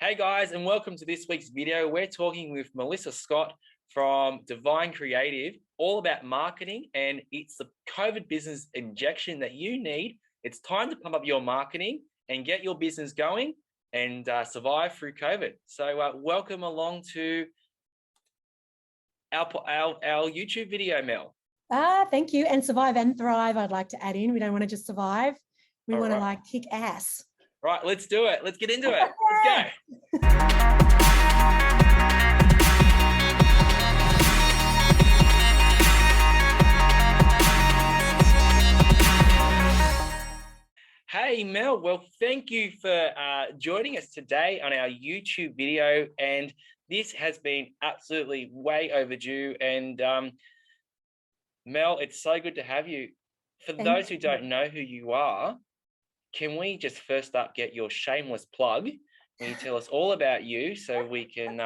Hey guys, and welcome to this week's video. We're talking with Melissa Scott from Divine Creative, all about marketing, and it's the COVID business injection that you need. It's time to pump up your marketing and get your business going and survive through COVID. So welcome along to our YouTube video, Mel. Thank you. And survive and thrive, I'd like to add in. We don't want to just survive. We want to kick ass. Right, let's do it. Let's get into it. Let's go. Hey, Mel. Well, thank you for joining us today on our YouTube video. And this has been absolutely way overdue. And Mel, it's so good to have you. For those who don't know who you are, can we just first up get your shameless plug? Can you tell us all about you so we can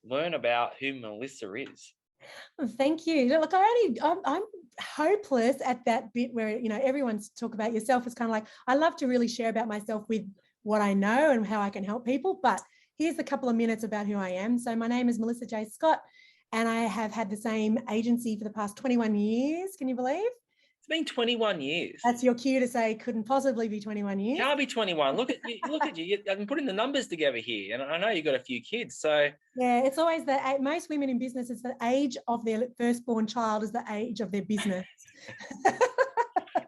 learn about who Melissa is? Thank you. Look, I'm hopeless at that bit where, everyone's talk about yourself. It's kind of like, I love to really share about myself with what I know and how I can help people. But here's a couple of minutes about who I am. So my name is Melissa J. Scott, and I have had the same agency for the past 21 years. Can you believe? It's been 21 years. That's your cue to say couldn't possibly be 21 years. Can't be 21. Look at you. Look at you. I'm putting the numbers together here, and I know you've got a few kids. So yeah, it's always that most women in business, it's the age of their firstborn child is the age of their business.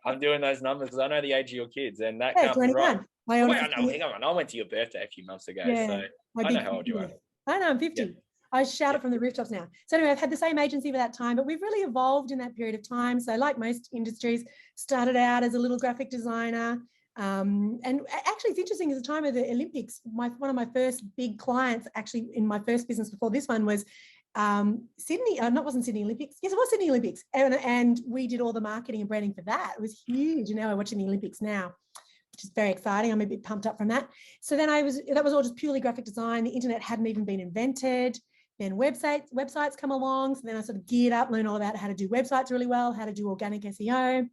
I'm doing those numbers because I know the age of your kids, and that can't 21. Be right. Hang on. I went to your birthday a few months ago, so I know how old you are. I know, I'm 50. Yeah. I shout it from the rooftops now. So anyway, I've had the same agency for that time, but we've really evolved in that period of time. So like most industries, started out as a little graphic designer. And actually it's interesting, at the time of the Olympics, one of my first big clients actually in my first business before this one was Sydney, wasn't Sydney Olympics. Yes, it was Sydney Olympics. And we did all the marketing and branding for that. It was huge. And now we're watching the Olympics now, which is very exciting. I'm a bit pumped up from that. So then that was all just purely graphic design. The internet hadn't even been invented. Then websites come along. So then I sort of geared up, learned all about how to do websites really well, how to do organic SEO.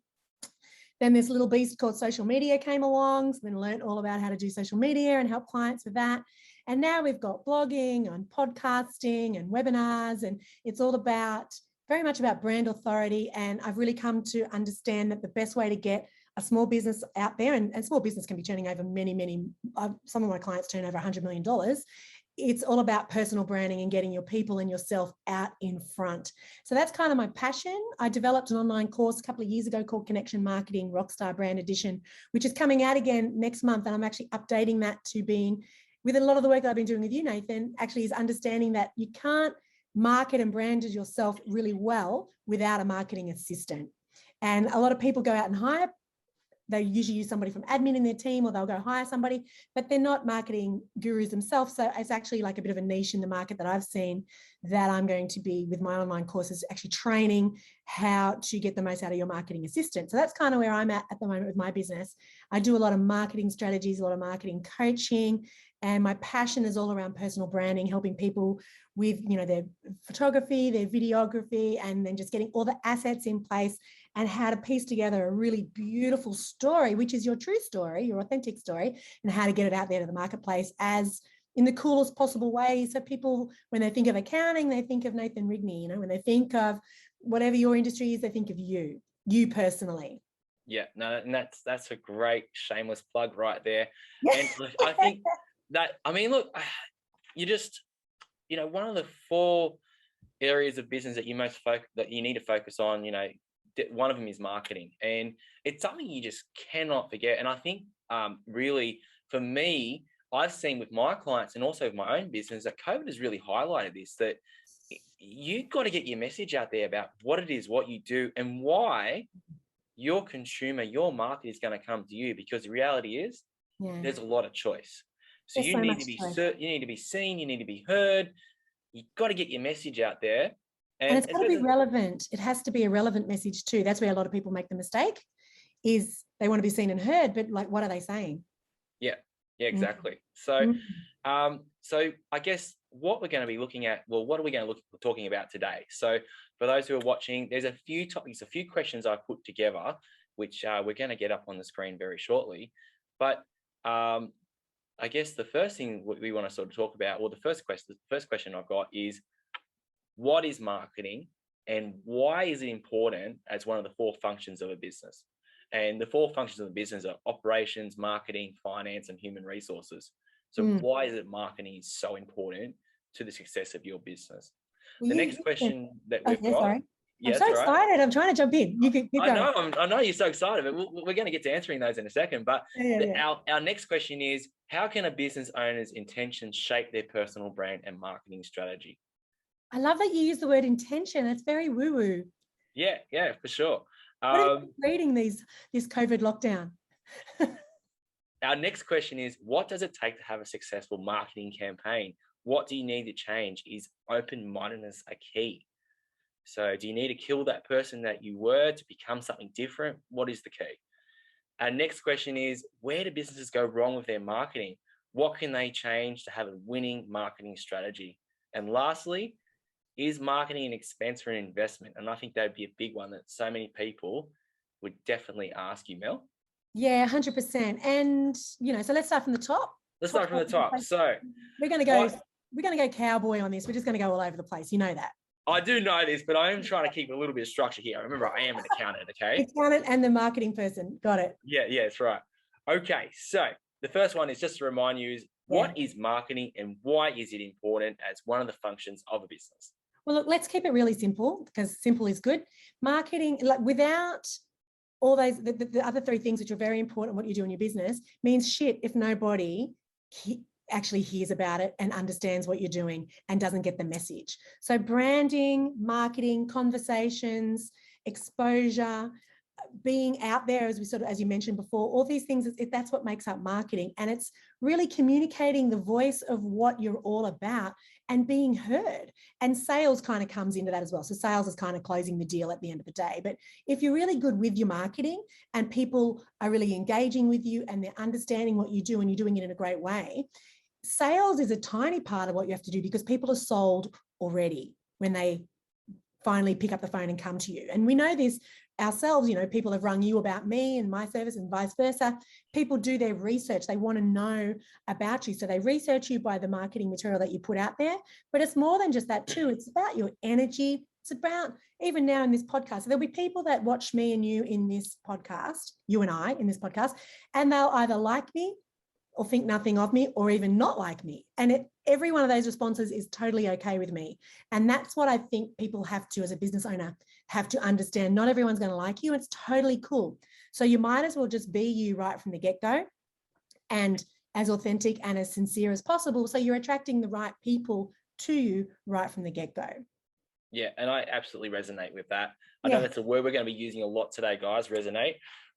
Then this little beast called social media came along. So then learned all about how to do social media and help clients with that. And now we've got blogging and podcasting and webinars, and it's all very much about brand authority. And I've really come to understand that the best way to get a small business out there, and small business can be turning over some of my clients turn over $100 million. It's all about personal branding and getting your people and yourself out in front. So that's kind of my passion. I developed an online course a couple of years ago called Connection Marketing Rockstar Brand Edition, which is coming out again next month. And I'm actually updating that to being, with a lot of the work that I've been doing with you, Nathan, actually is understanding that you can't market and brand yourself really well without a marketing assistant. And a lot of people go out and hire. They usually use somebody from admin in their team, or they'll go hire somebody, but they're not marketing gurus themselves. So it's actually like a bit of a niche in the market that I've seen that I'm going to be with my online courses, actually training how to get the most out of your marketing assistant. So that's kind of where I'm at the moment with my business. I do a lot of marketing strategies, a lot of marketing coaching, and my passion is all around personal branding, helping people with, their photography, their videography, and then just getting all the assets in place and how to piece together a really beautiful story, which is your true story, your authentic story, and how to get it out there to the marketplace as in the coolest possible way. So people, when they think of accounting, they think of Nathan Rigney, when they think of whatever your industry is, they think of you personally. Yeah, no, and that's a great shameless plug right there. And I think that, look, you just, one of the 4 areas of business that you need to focus on, one of them is marketing, and it's something you just cannot forget. And I think really for me, I've seen with my clients and also with my own business that COVID has really highlighted this, that you've got to get your message out there about what it is, what you do, and why your consumer, your market is going to come to you, because the reality is there's a lot of choice. So you need to be seen, you need to be heard. You've got to get your message out there. And it's got to be relevant. It has to be a relevant message too. That's where a lot of people make the mistake, is they want to be seen and heard, but like, what are they saying? Yeah, exactly. So, so I guess what we're going to be looking at, what are we going to talking about today? So for those who are watching, there's a few topics, a few questions I've put together, which we're going to get up on the screen very shortly. But I guess the first thing we want to sort of talk about, or the first question I've got is, what is marketing and why is it important as one of the four functions of a business? And the four functions of the business are operations, marketing, finance, and human resources. So why is it marketing is so important to the success of your business? Well, The next question that we've got. sorry. Yeah, I'm so excited. I'm trying to jump in. You can keep going. I know you're so excited, but we're going to get to answering those in a second. But our next question is, how can a business owner's intentions shape their personal brand and marketing strategy? I love that you use the word intention. It's very woo-woo. Yeah, for sure. What are you reading this COVID lockdown? Our next question is, what does it take to have a successful marketing campaign? What do you need to change? Is open-mindedness a key? So do you need to kill that person that you were to become something different? What is the key? Our next question is, where do businesses go wrong with their marketing? What can they change to have a winning marketing strategy? And lastly, is marketing an expense or an investment? And I think that'd be a big one that so many people would definitely ask you, Mel. Yeah, 100%. And, so let's start from the top. Let's start from the top. So we're going to go cowboy on this. We're just going to go all over the place. You know that. I do know this, but I am trying to keep a little bit of structure here. Remember, I am an accountant, okay? Accountant and the marketing person. Got it. Yeah, that's right. Okay, so the first one is just to remind you is, what is marketing and why is it important as one of the functions of a business? Well, look, let's keep it really simple because simple is good. Marketing, like without all those, the other three things which are very important, what you do in your business, means shit if nobody actually hears about it and understands what you're doing and doesn't get the message. So branding, marketing, conversations, exposure, being out there, as you mentioned before, all these things, that's what makes up marketing. And it's really communicating the voice of what you're all about and being heard. And sales kind of comes into that as well. So sales is kind of closing the deal at the end of the day. But if you're really good with your marketing and people are really engaging with you and they're understanding what you do and you're doing it in a great way, sales is a tiny part of what you have to do because people are sold already when they finally pick up the phone and come to you. And we know this ourselves, people have rung you about me and my service and vice versa. People do their research. They want to know about you. So they research you by the marketing material that you put out there. But it's more than just that too. It's about your energy. It's about, even now in this podcast, there'll be people that watch me and you in this podcast, you and I in this podcast, and they'll either like me or think nothing of me or even not like me. And every one of those responses is totally okay with me. And that's what I think people have to, as a business owner, have to understand. Not everyone's going to like you. It's totally cool. So you might as well just be you right from the get-go and as authentic and as sincere as possible. So you're attracting the right people to you right from the get-go. Yeah, and I absolutely resonate with that. I know that's a word we're going to be using a lot today, guys, resonate.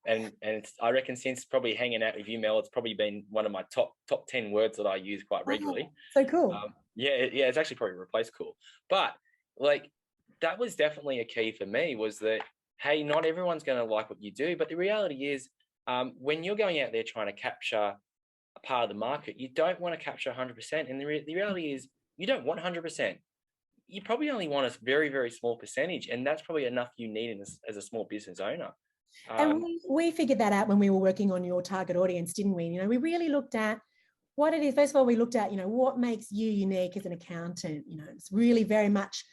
And it's, I reckon since probably hanging out with you, Mel, it's probably been one of my top 10 words that I use quite regularly. So cool. It's actually probably replaced cool. But like, that was definitely a key for me, was that, hey, not everyone's going to like what you do. But the reality is, when you're going out there trying to capture a part of the market, you don't want to capture 100%. And the reality is, you don't want 100%. You probably only want a very, very small percentage. And that's probably enough you need as a small business owner. And we figured that out when we were working on your target audience, didn't we? We really looked at what it is. First of all, we looked at, what makes you unique as an accountant. It's really very much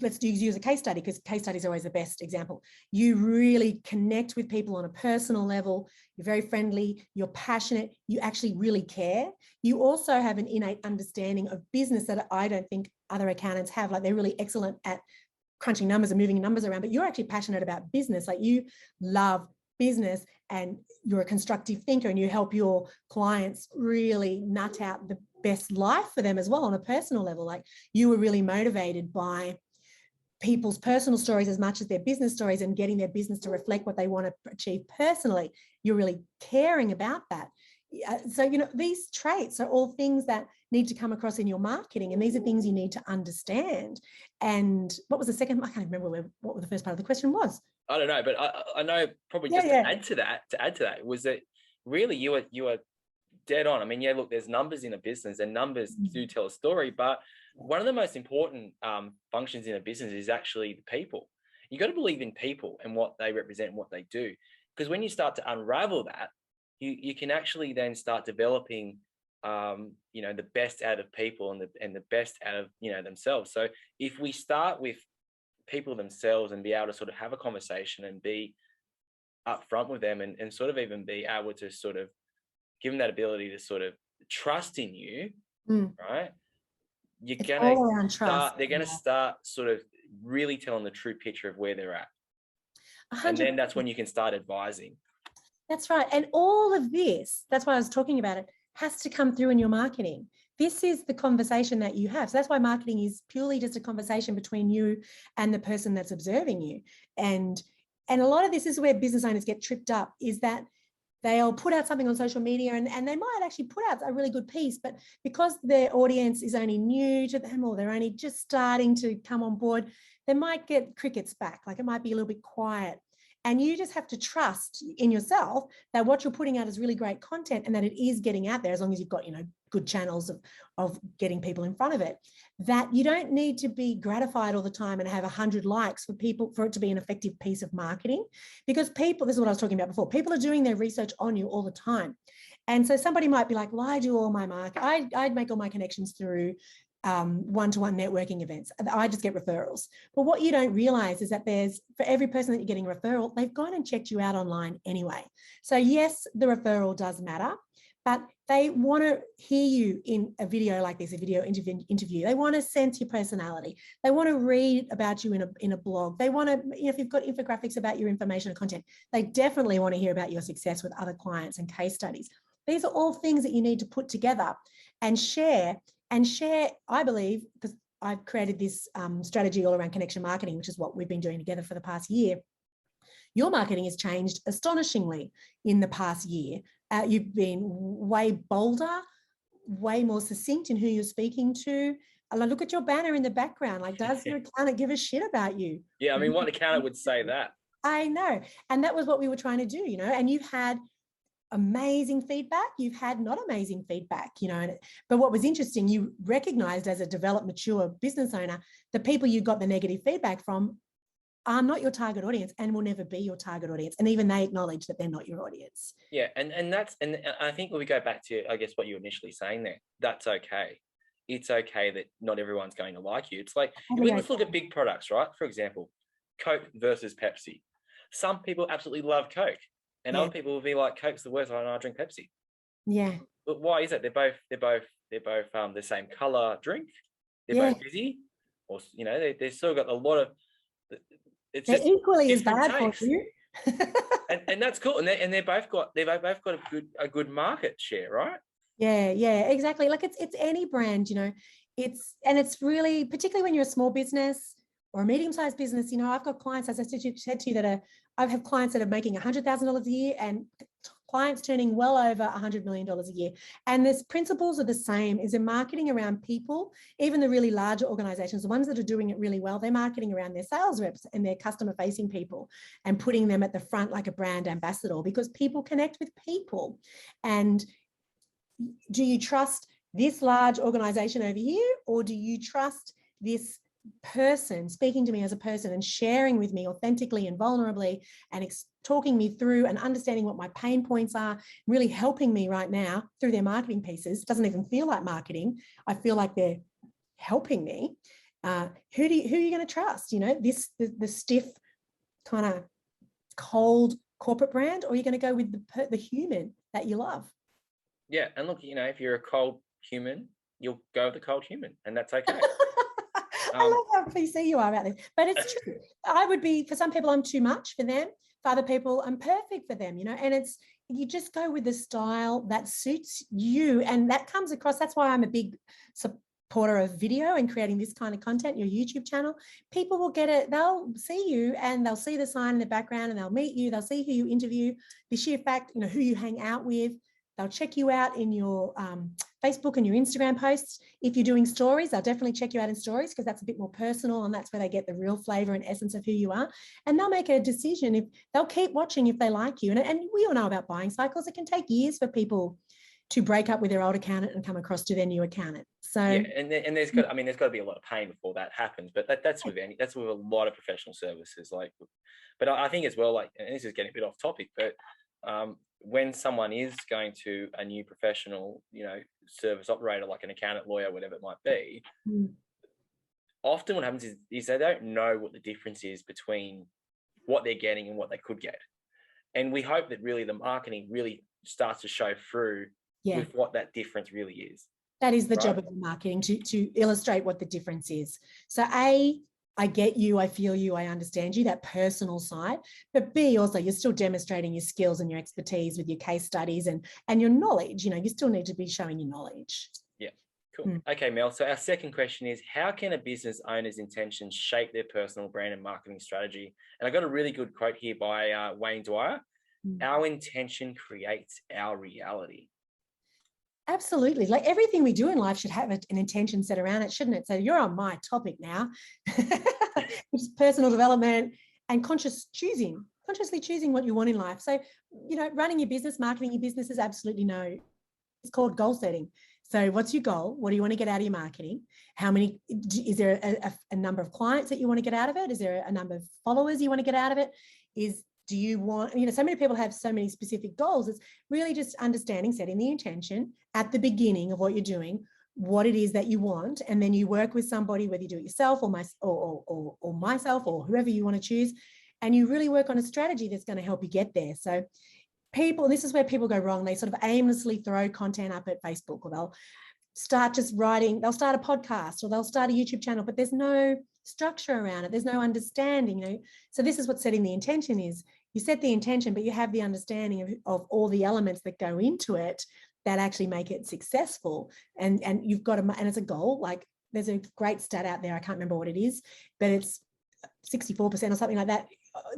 let's use a case study, because case studies are always the best example. You really connect with people on a personal level. You're very friendly. You're passionate. You actually really care. You also have an innate understanding of business that I don't think other accountants have. Like, they're really excellent at crunching numbers and moving numbers around, but you're actually passionate about business. Like, you love business and you're a constructive thinker and you help your clients really nut out the best life for them as well on a personal level. Like, you were really motivated by people's personal stories as much as their business stories and getting their business to reflect what they want to achieve personally. You're really caring about that. So, these traits are all things that need to come across in your marketing, and these are things you need to understand. And what was the second? I can't remember what the first part of the question was. I don't know, but I know probably to add to that was that really you are dead on. I mean, look, there's numbers in a business and numbers do tell a story, but one of the most important functions in a business is actually the people. You got to believe in people and what they represent and what they do. Because when you start to unravel that, you can actually then start developing the best out of people and the best out of themselves. So if we start with people themselves and be able to sort of have a conversation and be upfront with them, and sort of even be able to sort of give them that ability to sort of trust in you, right? It's all around trust. They're gonna start sort of really telling the true picture of where they're at. 100%. And then that's when you can start advising. That's right. And all of this, that's why I was talking about it, has to come through in your marketing. This is the conversation that you have. So that's why marketing is purely just a conversation between you and the person that's observing you. And a lot of this is where business owners get tripped up, is that they'll put out something on social media and they might actually put out a really good piece, but because their audience is only new to them, or they're only just starting to come on board, they might get crickets back. Like, it might be a little bit quiet. And you just have to trust in yourself that what you're putting out is really great content, and that it is getting out there, as long as you've got, good channels of getting people in front of it. That you don't need to be gratified all the time and have 100 likes for it to be an effective piece of marketing, because people, this is what I was talking about before, people are doing their research on you all the time. And so somebody might be like, well, I do all my marketing. I'd make all my connections through one-to-one networking events. I just get referrals. But what you don't realize is that for every person that you're getting a referral, they've gone and checked you out online anyway. So yes, the referral does matter, but they want to hear you in a video like this, a video interview. They want to sense your personality. They want to read about you in a blog. They want to, if you've got infographics about your information and content, they definitely want to hear about your success with other clients and case studies. These are all things that you need to put together and share. And share, I believe, because I've created this strategy all around connection marketing, which is what we've been doing together for the past year. Your marketing has changed astonishingly in the past year. You've been way bolder, way more succinct in who you're speaking to. Look at your banner in the background. Like, does your accountant give a shit about you? Yeah, I mean, what accountant would say that? I know. And that was what we were trying to do, and you've had amazing feedback, you've had not amazing feedback, but what was interesting, you recognized as a developed, mature business owner, the people you got the negative feedback from are not your target audience and will never be your target audience. And even they acknowledge that they're not your audience. Yeah. And I think when we go back to, I guess, what you were initially saying there, that's okay. It's okay that not everyone's going to like you. It's like, let's look at big products, right? For example, Coke versus Pepsi. Some people absolutely love Coke. And other people will be like, Coke's the worst. I drink Pepsi. Yeah. But why is that? They're both the same color drink. They're both fizzy, or they've still got a lot of. They're equally as bad for you. and that's cool. And they've both got a good market share, right? Yeah, exactly. Like it's any brand, it's really, particularly when you're a small business or a medium-sized business, I've got clients, as I said to you, I have clients that are making $100,000 a year and clients turning well over $100 million a year. And the principles are the same. Is they're marketing around people, even the really larger organizations, the ones that are doing it really well, they're marketing around their sales reps and their customer-facing people and putting them at the front like a brand ambassador, because people connect with people. And do you trust this large organization over here, or do you trust this person speaking to me as a person and sharing with me authentically and vulnerably and talking me through and understanding what my pain points are, really helping me right now through their marketing pieces? It doesn't even feel like marketing. I feel like they're helping me. Who are you going to trust? The stiff kind of cold corporate brand, or are you going to go with the human that you love? Yeah, and look, if you're a cold human, you'll go with the cold human, and that's okay. I love how PC you are about this, but it's true. I would be, for some people, I'm too much for them. For other people, I'm perfect for them, and you just go with the style that suits you. And that comes across. That's why I'm a big supporter of video and creating this kind of content, your YouTube channel. People will get it. They'll see you and they'll see the sign in the background and they'll meet you. They'll see who you interview, the sheer fact, who you hang out with. They'll check you out in your Facebook and your Instagram posts. If you're doing stories, they'll definitely check you out in stories, because that's a bit more personal and that's where they get the real flavor and essence of who you are. And they'll make a decision if they'll keep watching if they like you. And we all know about buying cycles. It can take years for people to break up with their old accountant and come across to their new accountant. So yeah, and there's got to be a lot of pain before that happens. But that's with a lot of professional services. But I think as well, and this is getting a bit off topic, but when someone is going to a new professional, service operator, like an accountant, lawyer, whatever it might be, often what happens is they don't know what the difference is between what they're getting and what they could get. And we hope that really the marketing really starts to show through with what that difference really is. That is the job of the marketing, to illustrate what the difference is. So I get you, I feel you, I understand you, that personal side. But B, also, you're still demonstrating your skills and your expertise with your case studies and your knowledge. You still need to be showing your knowledge. Yeah, cool. Okay, Mel. So our second question is, how can a business owner's intentions shape their personal brand and marketing strategy? And I got a really good quote here by Wayne Dwyer. Our intention creates our reality. Absolutely. Like everything we do in life should have an intention set around it, shouldn't it? So you're on my topic now, which is personal development and consciously choosing what you want in life. So, running your business, marketing your business is absolutely it's called goal setting. So what's your goal? What do you want to get out of your marketing? Is there a number of clients that you want to get out of it? Is there a number of followers you want to get out of it? Do you want, so many people have so many specific goals. It's really just understanding, setting the intention at the beginning of what you're doing, what it is that you want, and then you work with somebody, whether you do it yourself or myself or whoever you want to choose, and you really work on a strategy that's going to help you get there. So this is where people go wrong. They sort of aimlessly throw content up at Facebook, or they'll start they'll start a podcast, or they'll start a YouTube channel, but there's no structure around it. There's no understanding, So this is what setting the intention is. You set the intention, but you have the understanding of all the elements that go into it that actually make it successful. And you've got and it's a goal. Like there's a great stat out there. I can't remember what it is, but it's 64% or something like that.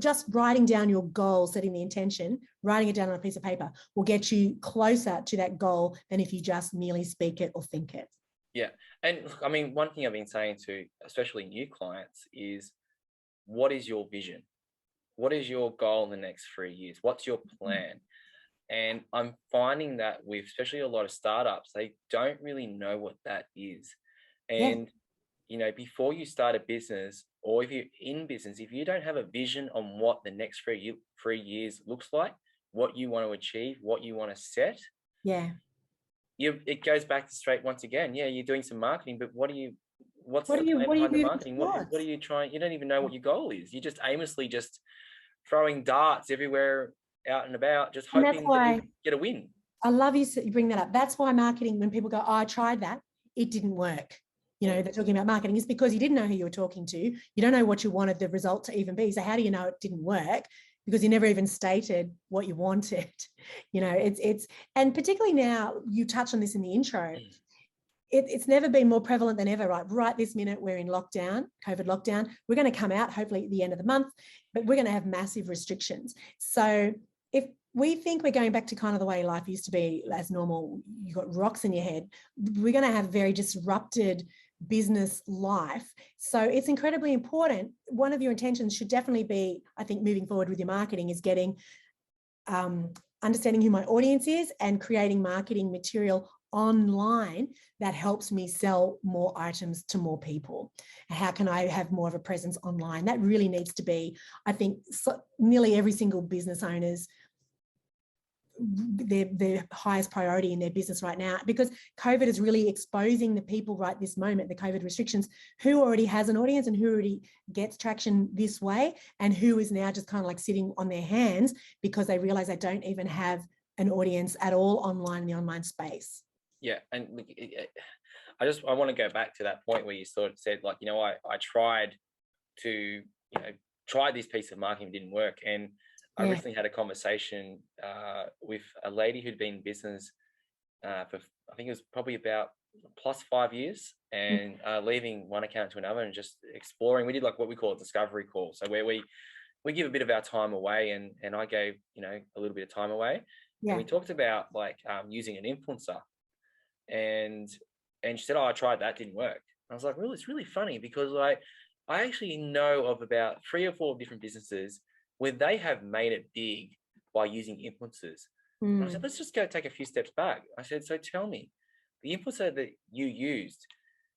Just writing down your goal, setting the intention, writing it down on a piece of paper will get you closer to that goal than if you just merely speak it or think it. Yeah. And look, I mean, one thing I've been saying to especially new clients is, what is your vision? What is your goal in the next 3 years? What's your plan? And I'm finding that with especially a lot of startups, they don't really know what that is. And, before you start a business, or if you're in business, if you don't have a vision on what the next 3 years looks like, what you want to achieve, what you want to set, it goes back to straight once again. Yeah, you're doing some marketing, but what's the plan behind the marketing? What are you trying? You don't even know what your goal is. You're just aimlessly just throwing darts everywhere out and about, just hoping that you get a win. I love you bring that up. That's why marketing, when people go, I tried that, it didn't work. They're talking about marketing. It's because you didn't know who you were talking to. You don't know what you wanted the result to even be. So how do you know it didn't work? Because you never even stated what you wanted. And particularly now, you touch on this in the intro, it's never been more prevalent than ever, right this minute. We're in lockdown, COVID lockdown. We're going to come out hopefully at the end of the month, but we're going to have massive restrictions. So if we think we're going back to kind of the way life used to be as normal, you've got rocks in your head, we're going to have very disrupted business life. So it's incredibly important. One of your intentions should definitely be, I think, moving forward with your marketing is getting understanding who my audience is and creating marketing material online that helps me sell more items to more people. How can I have more of a presence online? That really needs to be, I think, nearly every single business owner's their highest priority in their business right now, because COVID is really exposing the people right this moment, the COVID restrictions, who already has an audience and who already gets traction this way, and who is now just kind of like sitting on their hands because they realize they don't even have an audience at all online in the online space. Yeah. And I want to go back to that point where you sort of said, like, I tried to, try this piece of marketing, didn't work. And I recently had a conversation with a lady who'd been in business for, I think it was probably about plus 5 years, and leaving one account to another and just exploring. We did like what we call a discovery call. So where we give a bit of our time away, and I gave, a little bit of time away. Yeah. And we talked about like using an influencer, and she said, I tried that, didn't work. And I was like, really, it's really funny because I actually know of about 3 or 4 different businesses where they have made it big by using influencers. And I said, let's just go take a few steps back. I said, so tell me, the influencer that you used,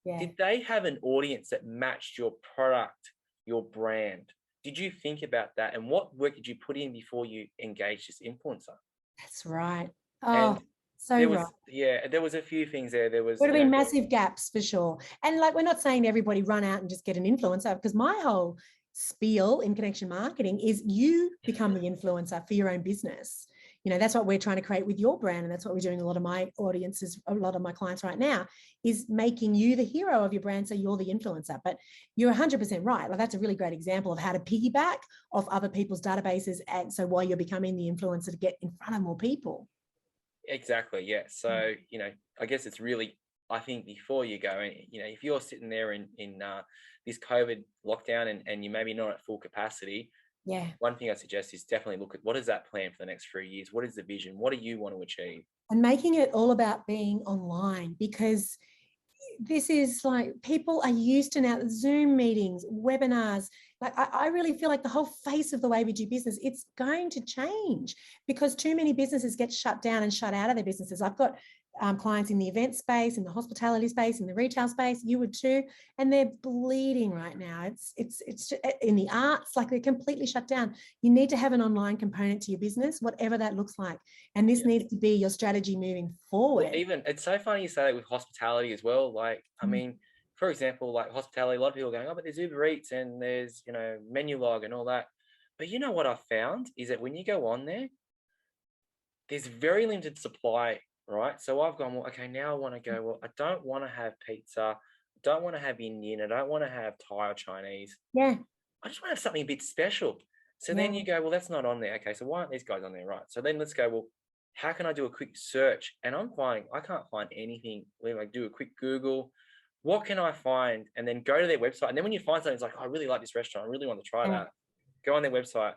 did they have an audience that matched your product, your brand? Did you think about that? And what work did you put in before you engaged this influencer? That's right. And Oh, so right. there was a few things there. There was, Would have been massive gaps for sure. And like, we're not saying to everybody run out and just get an influencer, because my whole spiel in connection marketing is you become the influencer for your own business. You know, that's what we're trying to create with your brand. And that's what we're doing. A lot of my audiences, a lot of my clients right now is making you the hero of your brand. So you're the influencer, but you're 100% right. Like, that's a really great example of how to piggyback off other people's databases. And so while you're becoming the influencer to get in front of more people. exactly, yeah. So, you know, I guess it's really, I think before you go, you know, if you're sitting there in this COVID lockdown and you maybe not at full capacity, Yeah. one thing I suggest is definitely look at what is that plan for the next 3 years? What is the vision? What do you want to achieve? And making it all about being online, because this is like, people are used to now Zoom meetings, webinars. Like, I really feel like the whole face of the way we do business, it's going to change because too many businesses get shut down and shut out of their businesses. I've got clients in the event space, in the hospitality space, in the retail space. You would too, and they're bleeding right now. It's in the arts, like, they're completely shut down. You need to have an online component to your business, whatever that looks like, and this needs to be your strategy moving forward. Well, even it's so funny you say that with hospitality as well. Like, I mean, for example, like hospitality, a lot of people are going, oh, but there's Uber Eats and there's, you know, menu log and all that. But you know what I've found is that when you go on there, there's very limited supply, right? So I've gone, well, okay, now I want to go, well, I don't want to have pizza. I don't want to have Indian. I don't want to have Thai or Chinese. Yeah. I just want to have something a bit special. So then you go, well, that's not on there. Okay, so why aren't these guys on there? Right. So then let's go, well, how can I do a quick search? And I'm finding I can't find anything. Like, do a quick Google. What can I find? And then go to their website. And then when you find something, it's like, oh, I really like this restaurant. I really want to try that. Go on their website.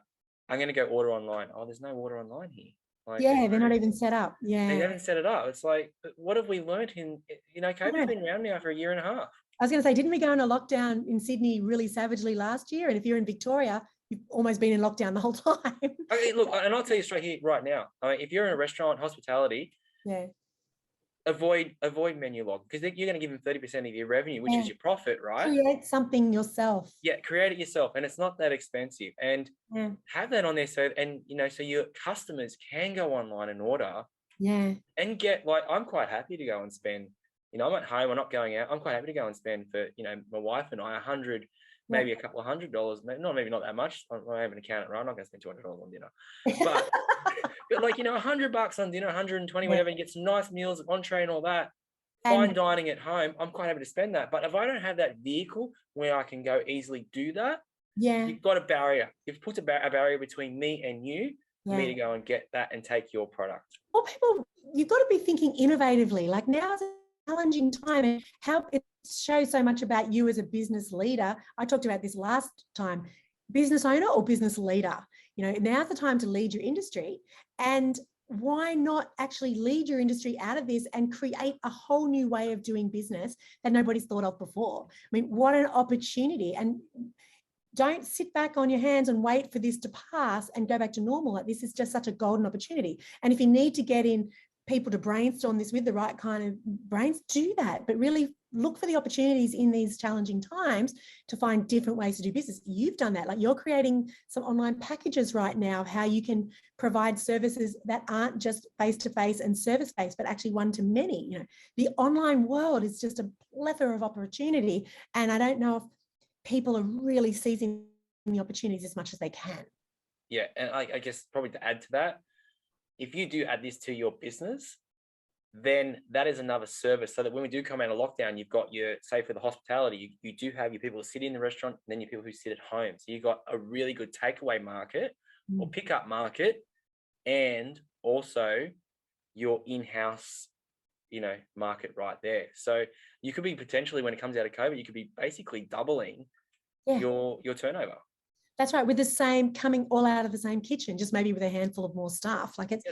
I'm going to go order online. Oh, there's no order online here. Like, yeah, they're not even set up. Yeah. They haven't set it up. It's like, what have we learned in, you know, COVID's been around now for a year and a half. I was going to say, didn't we go into lockdown in Sydney really savagely last year? And if you're in Victoria, you've almost been in lockdown the whole time. Okay, look, and I'll tell you straight here, right now, if you're in a restaurant, hospitality, avoid menu log, because you're going to give them 30% of your revenue, which is your profit, right? Create something yourself. Yeah, create it yourself, and it's not that expensive. And have that on there, so so your customers can go online and order. Yeah. And get, like, I'm quite happy to go and spend. You know, I'm at home, I'm not going out. I'm quite happy to go and spend for, you know, my wife and I, maybe a couple of $100, maybe not that much. I haven't accounted right. I'm not going to spend $200 on dinner, but like, you know, $100 on dinner, 120, whatever, and get some nice meals, entree and all that. Fine dining at home, I'm quite happy to spend that. But if I don't have that vehicle where I can go easily do that, you've got a barrier. You've put a barrier between me and you, for me to go and get that and take your product. Well, people, you've got to be thinking innovatively. Like, now is a challenging time, and how it shows so much about you as a business leader. I talked about this last time, business owner or business leader. You know, now's the time to lead your industry, and why not actually lead your industry out of this and create a whole new way of doing business that nobody's thought of before? I mean, what an opportunity. And don't sit back on your hands and wait for this to pass and go back to normal. Like, this is just such a golden opportunity. And if you need to get in people to brainstorm this with the right kind of brains, do that. But really look for the opportunities in these challenging times to find different ways to do business. You've done that. Like, you're creating some online packages right now of how you can provide services that aren't just face-to-face and service-based, but actually one-to-many. You know, the online world is just a plethora of opportunity. And I don't know if people are really seizing the opportunities as much as they can. Yeah, and I guess probably to add to that, if you do add this to your business, then that is another service, so that when we do come out of lockdown, you've got your, say for the hospitality, you do have your people who sit in the restaurant, and then your people who sit at home. So you've got a really good takeaway market or pickup market, and also your in-house, you know, market right there. So you could be potentially, when it comes out of COVID, you could be basically doubling your turnover. That's right, with the same, coming all out of the same kitchen, just maybe with a handful of more staff. Like, it's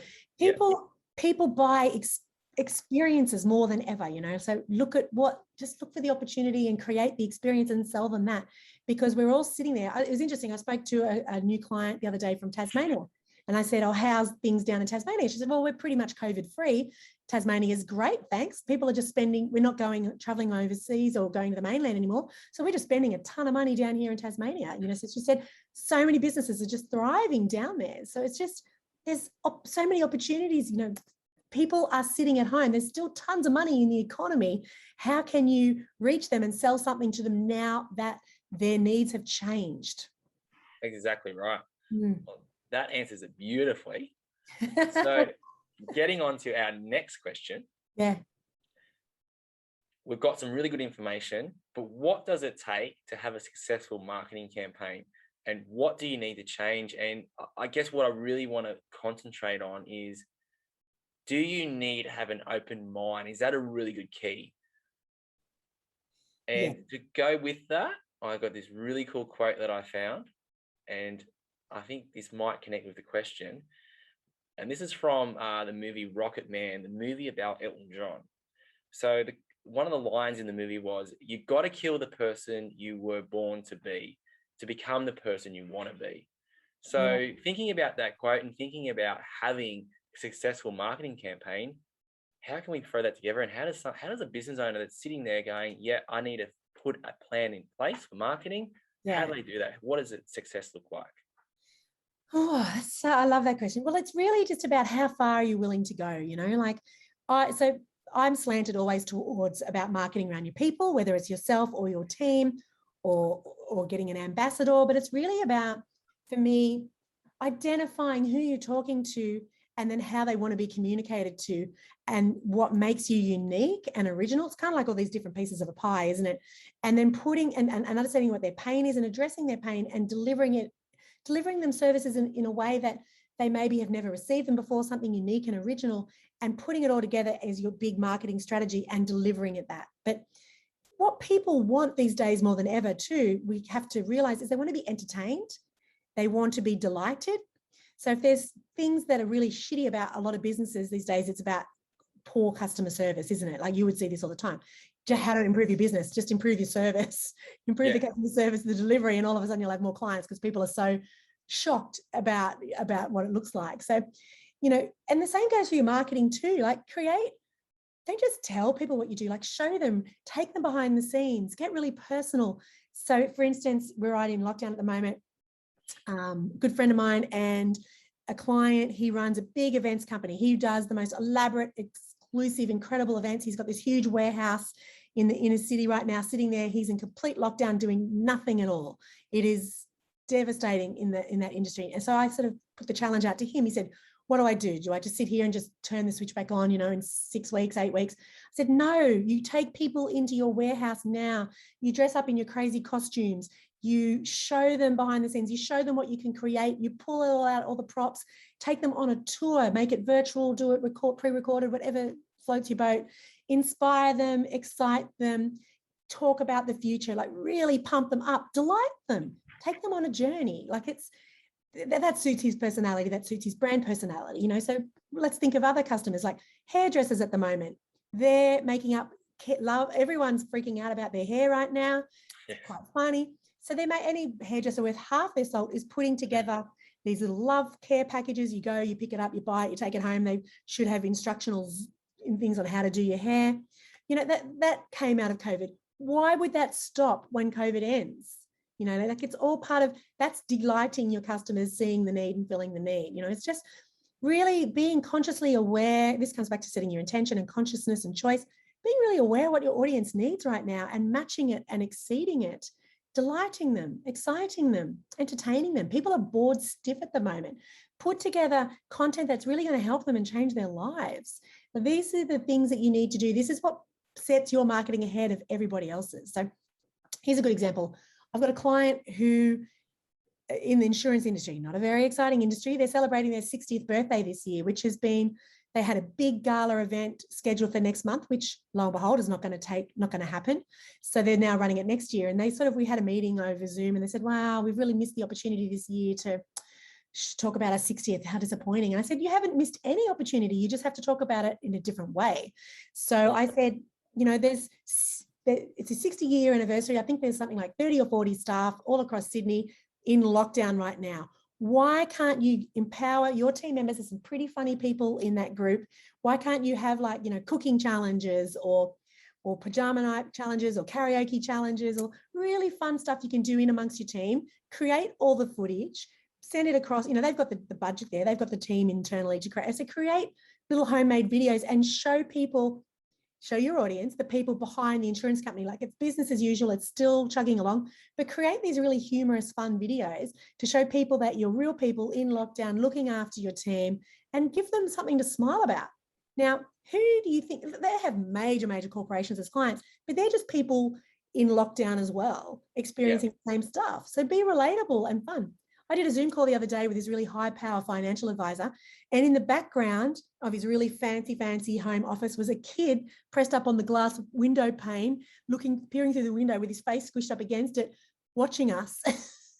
people buy experiences more than ever, you know. So just look for the opportunity and create the experience and sell them that, because we're all sitting there. It was interesting. I spoke to a new client the other day from Tasmania, and I said, oh, how's things down in Tasmania? She said, well, we're pretty much COVID free. Tasmania is great, thanks. People are just spending, we're not traveling overseas or going to the mainland anymore. So we're just spending a ton of money down here in Tasmania. You know, so she said so many businesses are just thriving down there. So it's just there's so many opportunities, people are sitting at home. There's still tons of money in the economy. How can you reach them and sell something to them now that their needs have changed? Exactly right. Mm. Well, that answers it beautifully. So getting on to our next question. Yeah. We've got some really good information, but what does it take to have a successful marketing campaign? And what do you need to change? And I guess what I really want to concentrate on is, do you need to have an open mind? Is that a really good key? And to go with that, I got this really cool quote that I found, and I think this might connect with the question. And this is from the movie Rocket Man, the movie about Elton John. So one of the lines in the movie was, "You've got to kill the person you were born to be become the person you want to be." So thinking about that quote and thinking about having a successful marketing campaign, how can we throw that together? And how does a business owner that's sitting there going, "Yeah, I need to put a plan in place for marketing," how do they do that? What does success look like? Oh, I love that question. Well, it's really just about how far are you willing to go, so I'm slanted always towards about marketing around your people, whether it's yourself or your team or getting an ambassador, but it's really about, for me, identifying who you're talking to and then how they want to be communicated to and what makes you unique and original. It's kind of like all these different pieces of a pie, isn't it? And then putting and understanding what their pain is and addressing their pain and delivering them services in a way that they maybe have never received them before, something unique and original, and putting it all together as your big marketing strategy and delivering it that. But what people want these days more than ever too, we have to realize, is they want to be entertained. They want to be delighted. So if there's things that are really shitty about a lot of businesses these days, it's about poor customer service, isn't it? Like you would see this all the time. Just how to improve your business, just improve your service, improve the customer service, the delivery, and all of a sudden you'll have more clients because people are so shocked about what it looks like. So, and the same goes for your marketing too. Like don't just tell people what you do, like show them, take them behind the scenes, get really personal. So for instance, we're right in lockdown at the moment. Good friend of mine and a client, he runs a big events company. He does the most elaborate, exclusive, incredible events. He's got this huge warehouse in the inner city right now, sitting there. He's in complete lockdown, doing nothing at all. It is devastating in that industry. And so I sort of put the challenge out to him. He said, "What do I do? Do I just sit here and just turn the switch back on, in 6 weeks, 8 weeks?" I said, "No, you take people into your warehouse now. You dress up in your crazy costumes. You show them behind the scenes. You show them what you can create. You pull it all out, all the props, take them on a tour, make it virtual, do it pre-recorded, whatever floats your boat. Inspire them, excite them, talk about the future, like really pump them up, delight them, take them on a journey." Like that suits his personality, that suits his brand personality, So let's think of other customers like hairdressers at the moment. They're making up love. Everyone's freaking out about their hair right now. It's quite funny. So any hairdresser worth half their salt is putting together these little love care packages. You go, you pick it up, you buy it, you take it home. They should have instructionals and things on how to do your hair. That came out of COVID. Why would that stop when COVID ends? Like it's all part of, that's delighting your customers, seeing the need and filling the need. It's just really being consciously aware. This comes back to setting your intention and consciousness and choice, being really aware what your audience needs right now and matching it and exceeding it, delighting them, exciting them, entertaining them. People are bored stiff at the moment. Put together content that's really going to help them and change their lives. But these are the things that you need to do. This is what sets your marketing ahead of everybody else's. So here's a good example. I've got a client who, in the insurance industry, not a very exciting industry, they're celebrating their 60th birthday this year, which has been, they had a big gala event scheduled for next month, which lo and behold is not going to happen. So they're now running it next year. And we had a meeting over Zoom and they said, "Wow, we've really missed the opportunity this year to talk about our 60th. How disappointing." And I said, "You haven't missed any opportunity. You just have to talk about it in a different way." So I said, it's a 60-year anniversary. I think there's something like 30 or 40 staff all across Sydney in lockdown right now. Why can't you empower your team members? There's some pretty funny people in that group. Why can't you have cooking challenges or pajama night challenges or karaoke challenges or really fun stuff you can do in amongst your team? Create all the footage, send it across. They've got the budget there. They've got the team internally to create. So create little homemade videos and show your audience, the people behind the insurance company, like it's business as usual, it's still chugging along, but create these really humorous, fun videos to show people that you're real people in lockdown, looking after your team, and give them something to smile about. Now, who do you think, they have major corporations as clients, but they're just people in lockdown as well, experiencing the same stuff. So be relatable and fun. I did a Zoom call the other day with his really high power financial advisor. And in the background of his really fancy home office was a kid pressed up on the glass window pane, peering through the window with his face squished up against it, watching us. And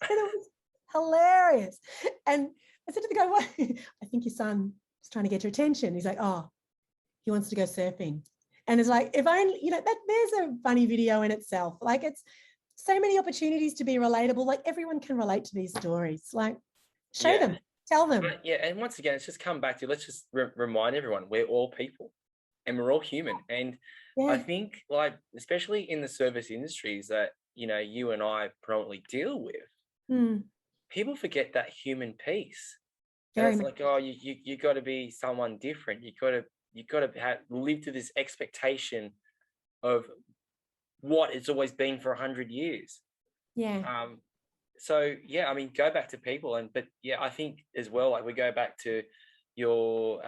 it was hilarious. And I said to the guy, "What? I think your son is trying to get your attention." He's like, "Oh, he wants to go surfing." And it's like, if only, there's a funny video in itself. Like, it's so many opportunities to be relatable. Like, everyone can relate to these stories. Like, show them, tell them. And once again, it's just come back to, let's just remind everyone, we're all people and we're all human. And I think, like, especially in the service industries that, you and I predominantly deal with, people forget that human piece. And it's like, oh, you got to be someone different. You got to live to this expectation of what it's always been for 100 years. So go back to people, but I think as well, like, we go back to your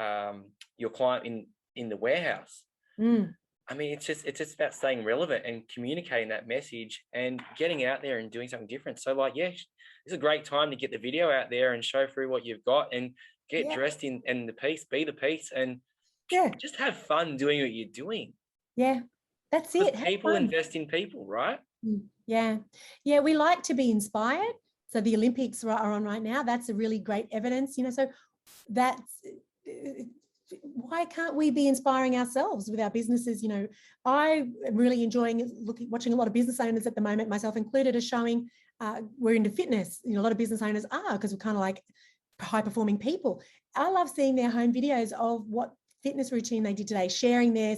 client in the warehouse. I mean, it's just about staying relevant and communicating that message and getting out there and doing something different. So, like, it's a great time to get the video out there and show through what you've got and get dressed in the piece, be the piece, and just have fun doing what you're doing. That's it. People invest in people, right? We like to be inspired. So the Olympics are on right now. That's a really great evidence, so that's, why can't we be inspiring ourselves with our businesses? I am really enjoying watching a lot of business owners at the moment, myself included, are showing we're into fitness. A lot of business owners are, because we're kind of like high performing people. I love seeing their home videos of what fitness routine they did today, sharing their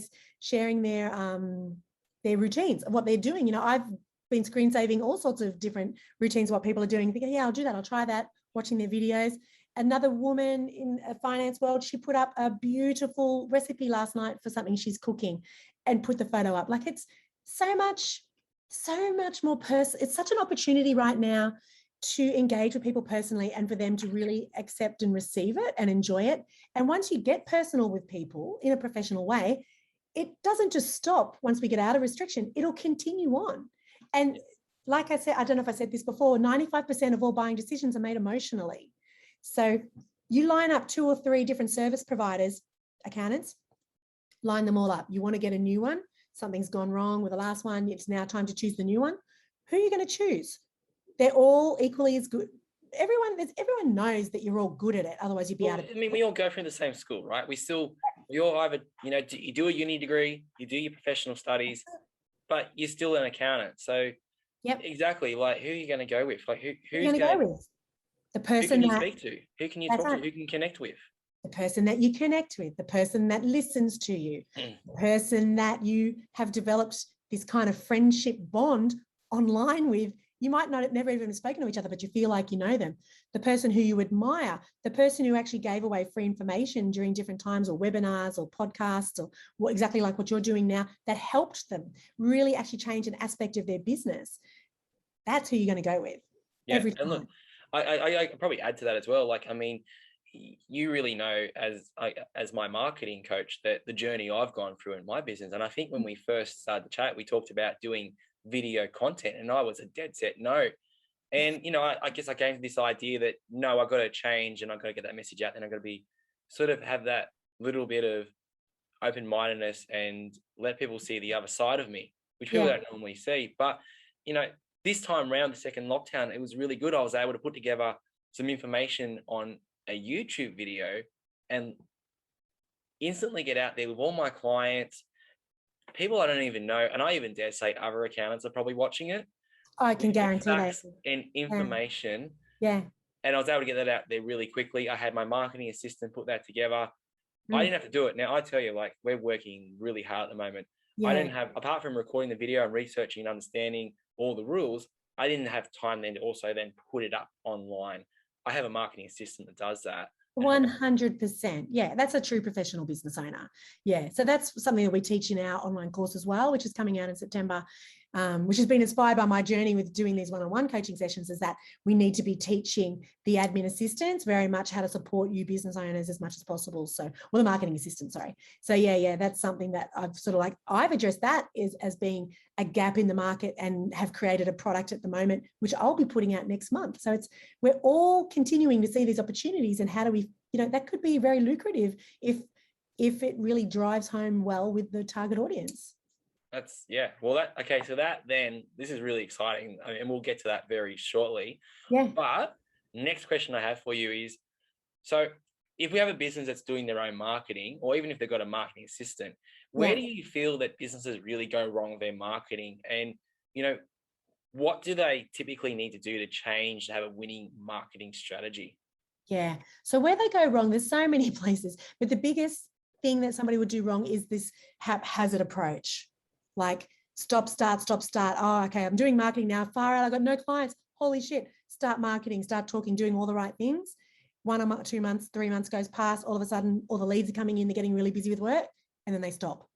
routines of what they're doing. I've been screen saving all sorts of different routines, what people are doing, thinking, I'll do that, I'll try that, watching their videos. Another woman in a finance world, she put up a beautiful recipe last night for something she's cooking and put the photo up. Like, it's so much more it's such an opportunity right now to engage with people personally and for them to really accept and receive it and enjoy it. And once you get personal with people in a professional way, it doesn't just stop once we get out of restriction, it'll continue on. And like I said, I don't know if I said this before, 95% of all buying decisions are made emotionally. So you line up 2 or 3 different service providers, accountants, line them all up. You want to get a new one, something's gone wrong with the last one, it's now time to choose the new one. Who are you going to choose? They're all equally as good. Everyone knows that you're all good at it. Otherwise, you'd be out of. I mean, we all go through the same school, right? We all either, you do a uni degree, you do your professional studies, but you're still an accountant. So, exactly. Like, who are you going to go with? Like, who's going to go with? The person who can you speak to? Who can you talk to? Who can you connect with? The person that you connect with, the person that listens to you, the person that you have developed this kind of friendship bond online with. You might not have never even spoken to each other, but you feel like you know them. The person who you admire, the person who actually gave away free information during different times, or webinars or podcasts, or exactly like what you're doing now, that helped them really actually change an aspect of their business. That's who you're going to go with. Every time. And look, I probably add to that as well. Like, I mean, you really know as my marketing coach that the journey I've gone through in my business. And I think when we first started the chat, we talked about doing video content, and I was a dead set no. And I guess I came to this idea that no, I've got to change and I've got to get that message out, and I've got to be sort of have that little bit of open-mindedness and let people see the other side of me, which people don't normally see. But this time around, the second lockdown, it was really good. I was able to put together some information on a YouTube video and instantly get out there with all my clients, people I don't even know, and I even dare say other accountants are probably watching it. I can guarantee that. And information. Yeah. And I was able to get that out there really quickly. I had my marketing assistant put that together. I didn't have to do it. Now, I tell you, like, we're working really hard at the moment. I didn't have, apart from recording the video and researching and understanding all the rules, I didn't have time then to also then put it up online. I have a marketing assistant that does that. 100%. Yeah, that's a true professional business owner. Yeah, so that's something that we teach in our online course as well, which is coming out in September, which has been inspired by my journey with doing these one-on-one coaching sessions, is that we need to be teaching the admin assistants very much how to support you business owners as much as possible. So, well, the marketing assistant, sorry. So yeah, that's something that I've addressed that as being a gap in the market and have created a product at the moment, which I'll be putting out next month. So we're all continuing to see these opportunities, and how do we, that could be very lucrative if it really drives home well with the target audience. So this is really exciting, and we'll get to that very shortly. Yeah. But next question I have for you is, so if we have a business that's doing their own marketing, or even if they've got a marketing assistant, where do you feel that businesses really go wrong with their marketing? And, what do they typically need to do to change to have a winning marketing strategy? Yeah. So where they go wrong, there's so many places, but the biggest thing that somebody would do wrong is this haphazard approach. Like stop, start. Oh, okay, I'm doing marketing now. Far out, I got no clients. Holy shit. Start marketing, start talking, doing all the right things. 1 month, 2 months, 3 months goes past. All of a sudden, all the leads are coming in. They're getting really busy with work, and then they stop.